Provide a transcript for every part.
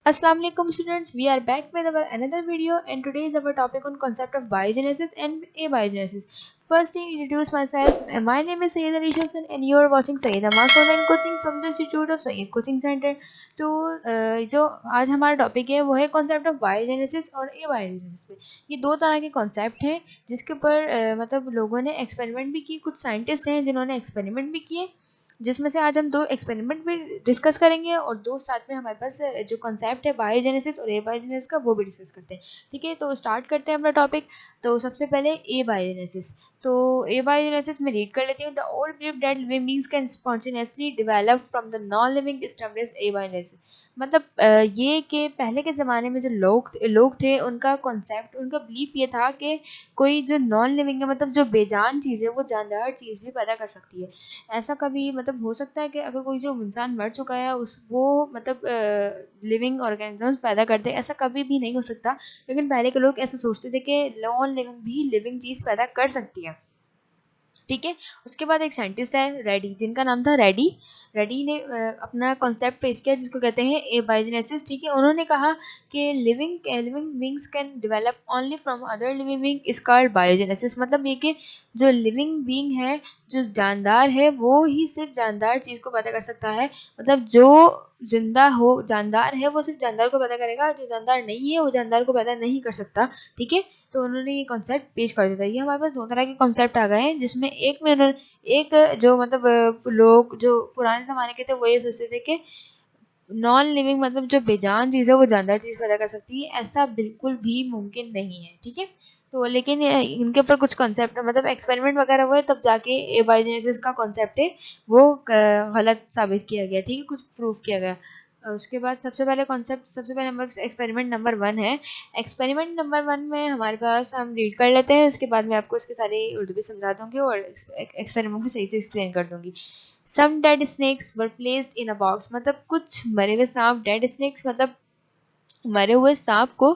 Assalamu alaikum students, we are back with our another video and today is our topic on concept of biogenesis and abiogenesis. First, I introduce myself. My name is Sayyid Ali Shosan and you are watching Sayyid Amas online coaching from the Institute of Sayyid Coaching Center. तो जो आज हमारा topic है वो है concept of biogenesis और एबायोजेनेसिस पे। ये दो तरह के कॉन्सेप्ट हैं जिसके ऊपर मतलब लोगों ने एक्सपेरिमेंट भी किए, कुछ साइंटिस्ट हैं जिन्होंने एक्सपेरिमेंट भी किए, जिसमें से आज हम दो एक्सपेरिमेंट भी डिस्कस करेंगे और दो साथ में हमारे पास जो कॉन्सेप्ट है बायोजेनेसिस और एबायोजेनेसिस का वो भी डिस्कस करते हैं। ठीक है, तो स्टार्ट करते हैं अपना टॉपिक। तो सबसे पहले एबायोजेनेसिस। तो एबायोजेनेसिस में रीड कर लेती हूँ। The old believe that living beings can spontaneously develop from the non living established abiogenesis. मतलब ये कि पहले के ज़माने में जो लोग थे उनका कॉन्सेप्ट, उनका बिलीफ ये था कि कोई जो नॉन लिविंग है, मतलब जो बेजान चीज़ है, वो जानदार चीज़ भी पैदा कर सकती है। ऐसा कभी मतलब हो सकता है कि अगर कोई जो इंसान मर चुका है उस वो मतलब लिविंग ऑर्गेनिजम्स पैदा करते हैं, ऐसा कभी भी नहीं हो सकता। लेकिन पहले के लोग ऐसा सोचते थे कि नॉन लिविंग भी लिविंग चीज़ पैदा कर सकती है। ठीक है, उसके बाद एक साइंटिस्ट है रेडी, जिनका नाम था रेडी। रेडी ने अपना कॉन्सेप्ट पेश किया जिसको कहते हैं एबायोजेनेसिस। ठीक है, उन्होंने कहा कि living beings can develop only from other living being is called biogenesis. मतलब ये कि जो लिविंग बींग है, जो जानदार है, वो ही सिर्फ जानदार चीज़ को पैदा कर सकता है। मतलब जो जिंदा हो जानदार है वो सिर्फ जानदार को पैदा करेगा, जो जानदार नहीं है वो जानदार को पैदा नहीं कर सकता। ठीक है, तो उन्होंने ये कॉन्सेप्ट पेश कर दिया था। ये हमारे पास दो तरह के कॉन्सेप्ट आ गए हैं, जिसमें एक में उन्होंने एक जो मतलब लोग जो पुराने ज़माने के थे वो ये सोचते थे कि नॉन लिविंग मतलब जो बेजान चीज़ है वो जानदार चीज़ पैदा कर सकती है। ऐसा बिल्कुल भी मुमकिन नहीं है। ठीक है, तो लेकिन इनके ऊपर कुछ कॉन्सेप्ट मतलब एक्सपेरिमेंट वगैरह हुए तब जाके एबायोजेनेसिस का कॉन्सेप्ट है वो गलत साबित किया गया। ठीक है, कुछ प्रूफ किया गया। उसके बाद सबसे पहले नंबर एक्सपेरिमेंट नंबर 1 है। एक्सपेरिमेंट नंबर 1 में हमारे पास हम रीड कर लेते हैं, उसके बाद मैं आपको इसके सारे उर्दू भी समझा दूंगी और एक्सपेरिमेंट भी सही से एक्सप्लेन कर दूंगी। Some dead snakes were placed in a box. मतलब कुछ मरे हुए सांप, डेड स्नेक्स मतलब मरे हुए सांप को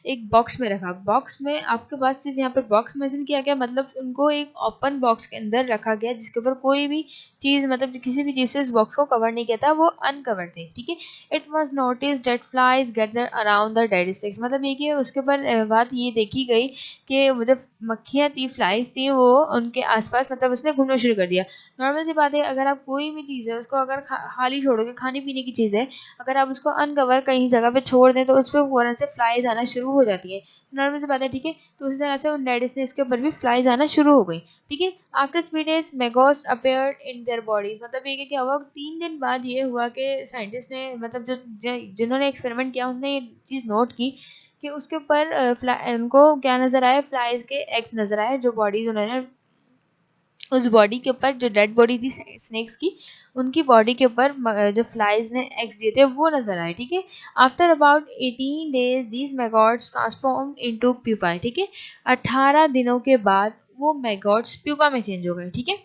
एक बॉक्स में रखा। बॉक्स में आपके पास सिर्फ यहाँ पर बॉक्स मेंशन किया गया, मतलब उनको एक ओपन बॉक्स के अंदर रखा गया जिसके ऊपर कोई भी चीज़ मतलब किसी भी चीज़ से उस बॉक्स को कवर नहीं किया था, वो अनकवर थे। ठीक है, it was notice that flies gather around the dead sticks. मतलब ये कि उसके ऊपर बात ये देखी गई कि मतलब मक्खियाँ थी, फ्लाइज थी, वो उनके आसपास मतलब उसने घूमना शुरू कर दिया। नॉर्मल सी बात है, अगर आप कोई भी चीज़ है उसको अगर खाली छोड़ोगे, खाने पीने की चीज़ है, अगर आप उसको अनकवर कहीं जगह पे छोड़ दें तो उस पर फ़ौरन से फ्लाइज आना शुरू हो जाती है। नॉर्मल सी बात है। ठीक है, तो उसी तरह से उन डेडिस ने इसके ऊपर भी फ्लाइज आना शुरू हो गई। ठीक है, after 3 days maggots appeared in their bodies. मतलब ये कि क्या हुआ, 3 दिन बाद ये हुआ कि साइंटिस्ट ने मतलब जिन्होंने एक्सपेरिमेंट किया उन्होंने ये चीज़ नोट की कि उसके ऊपर उनको क्या नज़र आया, फ्लाइज के एग्स नज़र आए, जो बॉडीज उन्होंने उस बॉडी के ऊपर, जो डेड बॉडी थी स्नेक्स की, उनकी बॉडी के ऊपर जो फ्लाइज ने एग्स दिए थे वो नजर आए। ठीक है, after about 18 days these maggots transform into pupae. ठीक है, 18 दिनों के बाद वो मैगॉट्स प्यूपा में चेंज हो गए। ठीक है,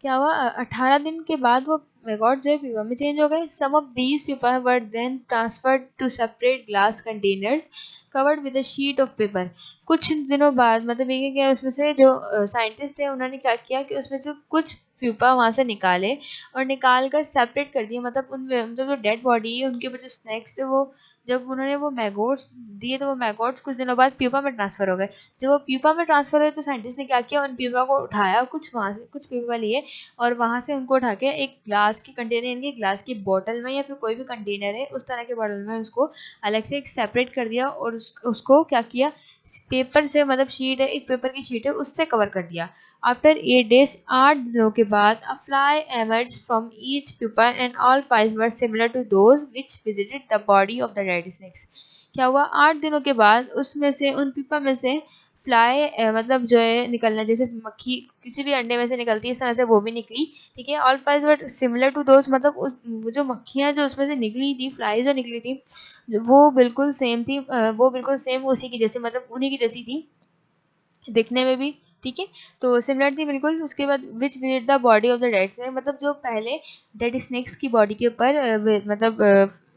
क्या हुआ, 18 दिन के बाद वो मैगॉट जो है प्यूपा में चेंज हो गए। Some of these pupa were then transferred to separate glass containers covered with a sheet of paper. कुछ दिनों बाद मतलब ये क्या, उसमें से जो साइंटिस्ट है उन्होंने क्या किया कि उसमें से कुछ प्यूपा वहाँ से निकाले और निकाल कर सेपरेट कर दिए। मतलब उन मतलब जो डेड बॉडी है उनके ऊपर जो स्नैक्स थे वो जब उन्होंने वो मैगोट्स दिए तो वो मैगोट्स कुछ दिनों बाद प्यूपा में ट्रांसफर हो गए। जब वो प्यूपा में ट्रांसफर हुए तो साइंटिस्ट ने क्या किया, उन प्यूपा को उठाया, कुछ वहाँ से कुछ प्यूपा लिए और वहाँ से उनको उठा के एक ग्लास की कंटेनर, यानी कि ग्लास की बोतल में या फिर कोई भी कंटेनर है उस तरह के बॉटल में उसको अलग से एक सेपरेट कर दिया और उसको क्या किया, पेपर से मतलब शीट है, एक पेपर की शीट है, उससे कवर कर दिया। आफ्टर 8 days 8 दिनों के बाद a fly emerge from each paper and all flies were similar to those which visited the body of the dead snakes. क्या हुआ, 8 दिनों के बाद उसमें से उन पेपर में से फ्लाई मतलब जो है निकलना, जैसे मक्खी किसी भी अंडे में से निकलती है इस तरह से वो भी निकली। ठीक है, all flies but similar to those, मतलब उस वो जो मक्खियाँ जो उसमें से निकली थी, फ्लाइज जो निकली थी वो बिल्कुल सेम थी, वो बिल्कुल सेम उसी की जैसे मतलब उन्हीं की जैसी थी दिखने में भी। ठीक है, तो सिमिलर थी बिल्कुल। उसके बाद which visit the body of the dead snake, मतलब जो पहले डेड स्नेक्स की बॉडी के ऊपर मतलब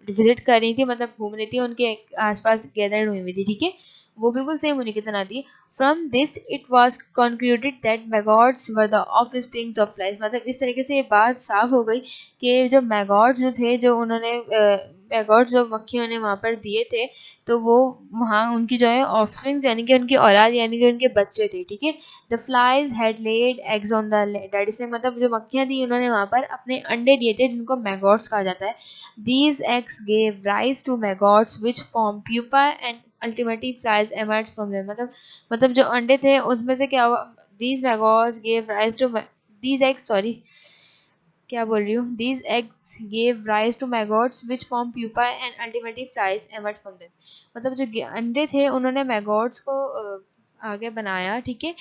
विजिट कर रही थी, मतलब घूम रही थी, उनके आसपास गैदर्ड हुई हुई थी। ठीक है, वो बिल्कुल सेम उन्हीं की तरह थी। From this it was concluded that maggots were the offsprings of flies। मतलब इस तरीके से ये बात साफ हो गई कि जो मैगॉट्स जो थे, जो उन्होंने मैगॉट्स जो मक्खियों ने वहाँ पर दिए थे, तो वो वहाँ उनकी जो है ऑफस्प्रिंग्स यानी कि उनकी औलाद यानी कि उनके बच्चे थे। ठीक है, the flies had laid eggs on the dead, से मतलब जो मक्खियाँ थी उन्होंने वहाँ पर अपने अंडे दिए थे, जिनको मैगॉट्स कहा जाता है। These eggs gave rise to maggots which form pupa and ultimately flies emerge from them। मतलब जो अंडे थे उसमें से क्या हुआ, these maggots gave rise to these eggs, sorry क्या बोल रही हूँ, these eggs gave rise to maggots which form pupa and ultimately flies emerge from them। मतलब जो अंडे थे उन्होंने मैगॉट्स को आगे बनाया। ठीक है,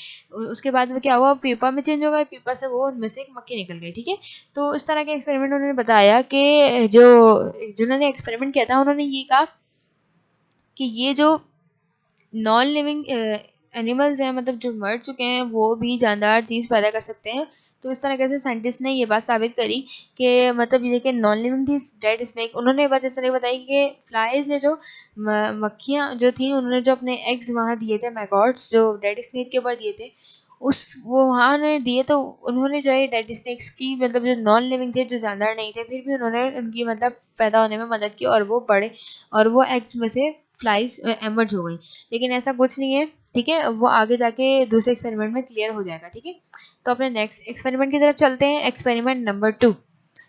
उसके बाद वो क्या हुआ, प्यूपा में चेंज हो गया, प्यूपा से वो उनमें से एक मक्खी निकल गई। ठीक है, तो इस तरह के एक्सपेरिमेंट उन्होंने बताया कि जो जिन्होंने एक्सपेरिमेंट किया था उन्होंने ये कहा कि ये जो नॉन लिविंग एनिमल्स हैं, मतलब जो मर चुके हैं, वो भी जानदार चीज़ पैदा कर सकते हैं। तो इस तरीके से साइंटिस्ट ने ये बात साबित करी कि मतलब ये कि नॉन लिविंग थी डेड स्नेक। उन्होंने ये बात इस तरह बताई कि फ्लाइज ने जो मक्खियाँ जो थी उन्होंने जो अपने एग्स वहाँ दिए थे, मैगॉट्स जो डेड स्नेक के ऊपर दिए थे, उस वो वहाँ उन्होंने दिए, तो उन्होंने जो है डेड स्नेक्स की मतलब जो नॉन लिविंग थे, जो जानदार नहीं थे, फिर भी उन्होंने उनकी मतलब पैदा होने में मदद की और वो बड़े और वो एग्स में से फ्लाइज एमर्ज हो गई। लेकिन ऐसा कुछ नहीं है। ठीक है, वो आगे जाके दूसरे एक्सपेरिमेंट में क्लियर हो जाएगा। ठीक है, तो अपने नेक्स्ट एक्सपेरिमेंट की तरफ चलते हैं। एक्सपेरिमेंट नंबर 2,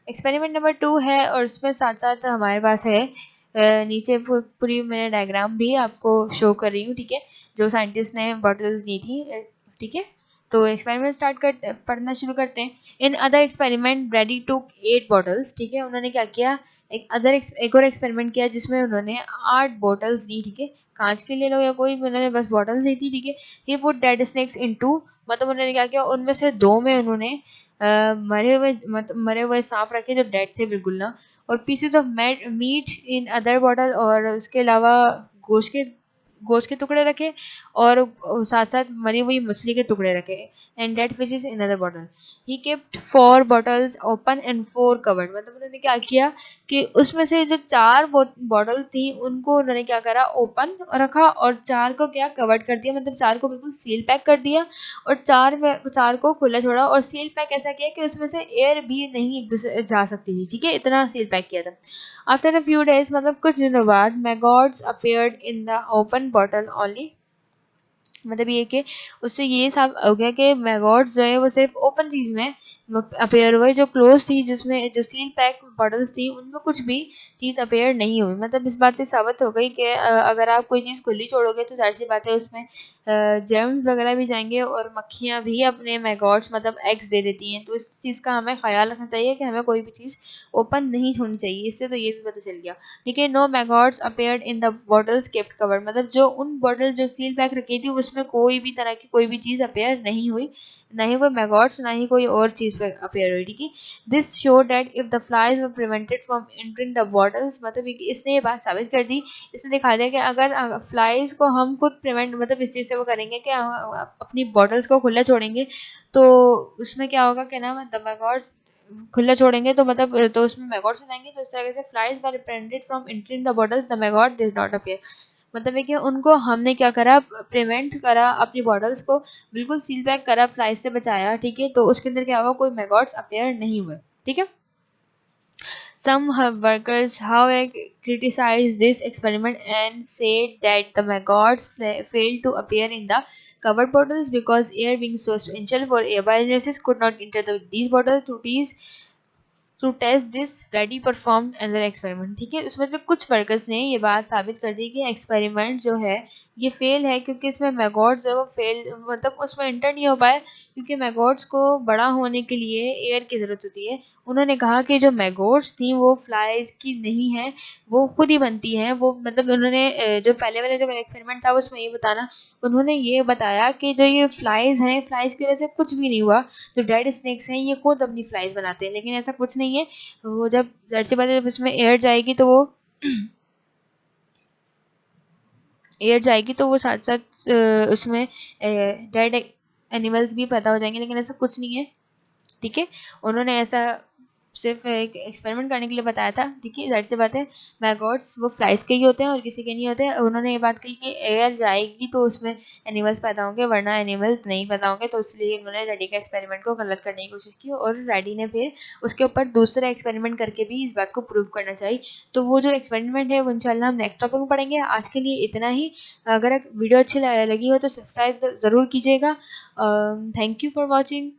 एक्सपेरिमेंट नंबर 2 है और उसमें साथ साथ हमारे पास है नीचे पूरी मैंने डायग्राम भी आपको शो कर रही हूँ। ठीक है, जो साइंटिस्ट ने बॉटल्स दी थी। ठीक है, तो एक्सपेरिमेंट स्टार्ट कर पढ़ना शुरू करते हैं। In other experiment Brady took 8 bottles. ठीक है, उन्होंने क्या किया, एक और एक्सपेरिमेंट किया जिसमें उन्होंने 8 बॉटल्स दी। ठीक है, कांच के ले लो या कोई, उन्होंने बस बॉटल्स दी थी। ठीक है, ही पुट डेड स्नेक्स इनटू, मतलब उन्होंने क्या किया, उनमें से 2 में उन्होंने मरे हुए मतलब मरे हुए सांप रखे जो डेड थे बिल्कुल ना, और pieces of meat in other bottle, और उसके अलावा गोश्त के टुकड़े रखे, और साथ साथ मरी हुई मछली के टुकड़े रखे। And dead fishes in other bottle. He kept 4 bottles open and 4 covered. मतलब उन्होंने क्या किया कि उसमें से जो 4 बॉटल थी उनको उन्होंने क्या करा, ओपन रखा, और 4 को क्या कवर्ड कर दिया, मतलब 4 को बिल्कुल सील पैक कर दिया, और 4 को खुला छोड़ा, और सील पैक ऐसा किया कि उसमें से एयर भी नहीं एक दूसरे जा सकती थी। ठीक है, इतना सील पैक किया था। आफ्टर अ फ्यू डेज, मतलब कुछ दिनों बाद, maggots appeared in the open bottle only. मतलब ये कि उससे ये साफ हो गया कि मैगॉट्स जो है वो सिर्फ ओपन चीज में अपेयर हुए, जो क्लोज थी जिसमें जो सील पैक बॉटल्स थी उनमें कुछ भी चीज़ अपेयर नहीं हुई। मतलब इस बात से साबित हो गई कि अगर आप कोई चीज़ खुली छोड़ोगे तो जाहिर सी बात है उसमें जर्म्स वगैरह भी जाएंगे, और मक्खियाँ भी अपने मैगॉट्स मतलब एग्स दे देती हैं। तो इस चीज़ का हमें ख्याल रखना चाहिए कि हमें कोई भी चीज़ ओपन नहीं छोड़नी चाहिए। इससे तो ये भी पता चल गया। ठीक है, no maggots appeared in the bottles kept cover. मतलब जो उन बॉटल जो सील पैक रखी थी उसमें कोई भी तरह की कोई भी चीज़ अपेयर नहीं हुई, ना ही कोई मैगॉट्स, ना ही कोई और चीज़ पे अपेयर हुई। ठीक है, this show that if the flies were prevented from entering the bottles, मतलब इसने ये बात साबित कर दी, इसने दिखा दिया कि अगर फ्लाइज को हम खुद प्रिवेंट मतलब इस चीज़ से वो करेंगे कि अपनी बॉटल्स को खुला छोड़ेंगे, तो उसमें क्या होगा कि ना, द मैगॉट्स खुला छोड़ेंगे तो मतलब तो उसमें मैगॉट्स आ जाएंगे। तो इस तरह से flies were prevented from entering the bottles, the maggot did not appear. मतलब है कि उनको हमने क्या करा, प्रिवेंट करा, अपनी बॉटल्स को बिल्कुल सील पैक करा, फ्लाइज से बचाया। ठीक है, तो उसके अंदर क्या हुआ, कोई मैगॉट्स अपेयर नहीं हुए। ठीक है, some workers, however, criticized this experiment and said that the maggots failed to appear in the covered bottles because air, being so essential for abiogenesis, could not enter these bottles to test this ready performed another experiment। ठीक है, उसमें से कुछ workers ने ये बात साबित कर दी कि एक्सपेरिमेंट जो है ये फेल है, क्योंकि इसमें मैगॉट्स है वो फेल मतलब उसमें एंटर नहीं हो पाए, क्योंकि मैगॉट्स को बड़ा होने के लिए एयर की ज़रूरत होती है। उन्होंने कहा कि जो मैगॉट्स थी वो फ्लाइज की नहीं है, वो खुद ही बनती हैं। वो मतलब उन्होंने जो पहले वाले जो एक्सपेरिमेंट था उसमें ये बताना, उन्होंने ये बताया कि जो ये फ्लाइज हैं, फ्लाइज की वजह से कुछ भी नहीं हुआ। जो डेड स्नेक्स हैं ये खुद अपनी फ्लाइज बनाते हैं, लेकिन ऐसा कुछ नहीं है। वो जब जाहिर सी बात है जब इसमें एयर जाएगी तो वो साथ साथ उसमें डेड एनिमल्स भी पैदा हो जाएंगे, लेकिन ऐसा कुछ नहीं है। ठीक है, उन्होंने ऐसा सिर्फ एक एक्सपेरिमेंट करने के लिए बताया था। देखिए जाहिर सी बात है मैगॉट्स वो फ्लाइज के ही होते हैं और किसी के नहीं होते हैं। उन्होंने ये बात कही कि एयर जाएगी तो उसमें एनिमल्स पैदा होंगे, वरना एनिमल्स नहीं पैदा होंगे। तो इसलिए उन्होंने रेडी का एक्सपेरिमेंट को गलत करने की कोशिश की और रेडी ने फिर उसके ऊपर दूसरा एक्सपेरिमेंट करके भी इस बात को प्रूव करना चाहिए। तो वो जो एक्सपेरिमेंट है वो इंशाल्लाह हम नेक्स्ट टॉपिक में पढ़ेंगे। आज के लिए इतना ही। अगर वीडियो अच्छी लगी हो तो सब्सक्राइब ज़रूर कीजिएगा। Thank you for watching.